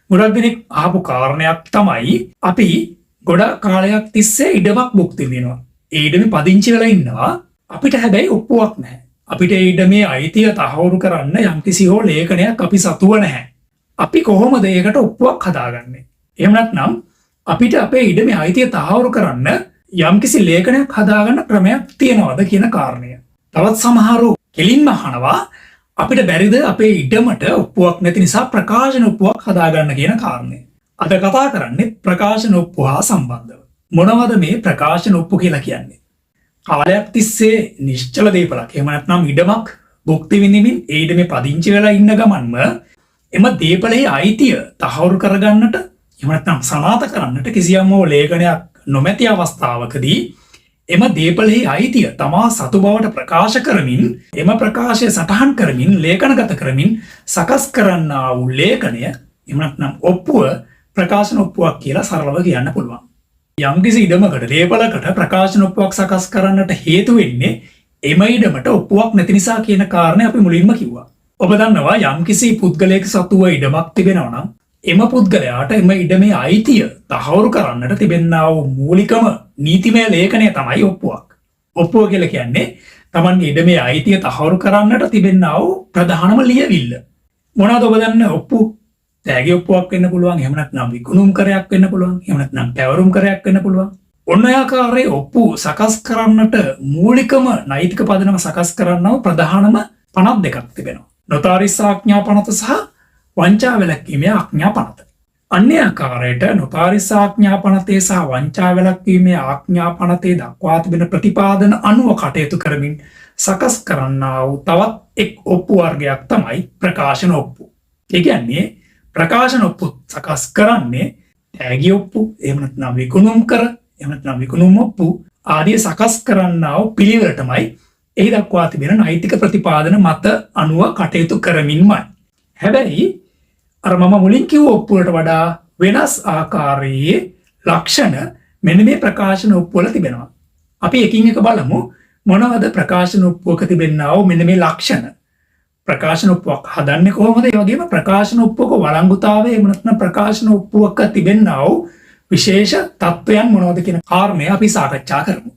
ගොඩක් දෙනෙක් ආපු කාරණයක් තමයි අපි ගොඩක් කාලයක් තිස්සේ ඉඩමක් භුක්ති විඳිනවා. ඒ ඉඩමේ පදිංචි වෙලා ඉන්නවා. අපිට හැබැයි ඔප්පුවක් නැහැ. අපිට ඒ ඉඩමේ අයිතිය තහවුරු කරන්න යම්කිසි හෝ ලේඛනයක් අපි සතුව නැහැ. අපි කොහොමද ඒකට ඔප්පුවක් හදාගන්නේ? එහෙම නැත්නම් අපිට අපේ ඉඩමේ අයිතිය තහවුරු කරන්න යම්කිසි ලේඛනයක් හදාගන්න ක්‍රමයක් තියනවද කියන කාරණය. තවත් සමහරු කෙලින්ම අහනවා අපිට බැරිද අපේ ඉඩමට ඔප්පුවක් නැති නිසා ප්‍රකාශන ඔප්පුවක් හදාගන්න කියන කාරණය. අද කතා කරන්නේ ප්‍රකාශන ඔප්පු හා සම්බන්ධව. මොනවද මේ ප්‍රකාශන ඔප්පු කියලා කියන්නේ? කාලයක් තිස්සේ නිශ්චල දේපලක් එහෙම නැත්නම් ඉඩමක් භුක්ති විඳින්මින් ඒ ඉඩමේ පදිංචි වෙලා ඉන්න ගමන්ම එම දේපලේ අයිතිය තහවුරු කරගන්නට එහෙම නැත්නම් සනාථ කරන්නට කිසියම් හෝ ලේඛනයක් නොමැති අවස්ථාවකදී එම දේපලේ අයිතිය තමා සතු බවට ප්‍රකාශ කරමින් එම ප්‍රකාශය සටහන් කරමින් ලේඛනගත කරමින් සකස් කරන්නා වූ ලේඛනය එහෙම නැත්නම් ඔප්පුව ප්‍රකාශන ඔප්පුවක් කියලා සරලව කියන්න පුළුවන්. යම්කිසි ඉඩමකට දේපලකට ප්‍රකාශන ඔප්පුවක් සකස් කරන්නට හේතු වෙන්නේ එම ඉඩමට ඔප්පුවක් නැති නිසා කියන කාරණය අපි මුලින්ම කිව්වා. ඔබ දන්නවා යම්කිසි පුද්ගලයෙක් සතුව ඉඩමක් තිබෙනවා නම් එම පුද්ගලයාට එම ඉඩමේ අයිතිය තහවුරු කරන්නට තිබෙන්නා වූ මූලිකම නීතිමය ලේඛනය තමයි ඔප්පුවක්. ඔප්පුව කියලා කියන්නේ Tamanගේ ඉඩමේ අයිතිය තහවුරු කරන්නට තිබෙන්නා වූ ප්‍රධානම ලියවිල්ල. මොනවද ඔබ දන්නේ ඔප්පු? තෑගි ඔප්පුවක් වෙන්න පුළුවන්, එහෙම නැත්නම් විකුණුම් කරයක් වෙන්න පුළුවන්, එහෙම නැත්නම් පැවරුම් කරයක් වෙන්න පුළුවන්. ඔන්න ඔය ආකාරයේ ඔප්පු සකස් කරන්නට මූලිකම නෛතික පදනම සකස් කරන්නව ප්‍රධානම පනත් දෙකක් තිබෙනවා. නොතාරිස් ආඥා පනත සහ වංචා වැළැක්වීමේ ආඥා පනත. අන්‍ය ආකාරයට නොතාරිස් ආඥා පනතේ සහ වංචා වැළැක්වීමේ ආඥා පනතේ දක්වා තිබෙන ප්‍රතිපාදන අනුව කටයුතු කරමින් සකස් කරන්නා වූ තවත් එක් ඔප්පු වර්ගයක් තමයි ප්‍රකාශන ඔප්පු. ඒ කියන්නේ ප්‍රකාශන ඔප්පු සකස් කරන්නේ තෑගි ඔප්පු, එහෙම නැත්නම් විකුණුම් කර, එහෙම නැත්නම් විකුණුම් ඔප්පු ආදී සකස් කරන්නා වූ පිළිවෙලටමයි එහි දක්වා තිබෙන නෛතික ප්‍රතිපාදන මත අනුව කටයුතු කරමින්මයි. හැබැයි අර මම මුලින් කිව්ව ඔප්පුවලට වඩා වෙනස් ආකාරයේ ලක්ෂණ මෙන්න මේ ප්‍රකාශන ඔප්පුවල තිබෙනවා. අපි එකින් එක බලමු මොනවද ප්‍රකාශන ඔප්පුවක තිබෙන්නා වූ මෙන්න මේ ලක්ෂණ. ප්‍රකාශන ඔප්පුවක් හදන්නේ කොහොමද? ඒ වගේම ප්‍රකාශන ඔප්පුවක වළංගුතාවය එහෙම නැත්නම් ප්‍රකාශන ඔප්පුවක තිබෙන්නා වූ විශේෂ තත්වයන් මොනවද කියන කාරණය අපි සාකච්ඡා කරමු.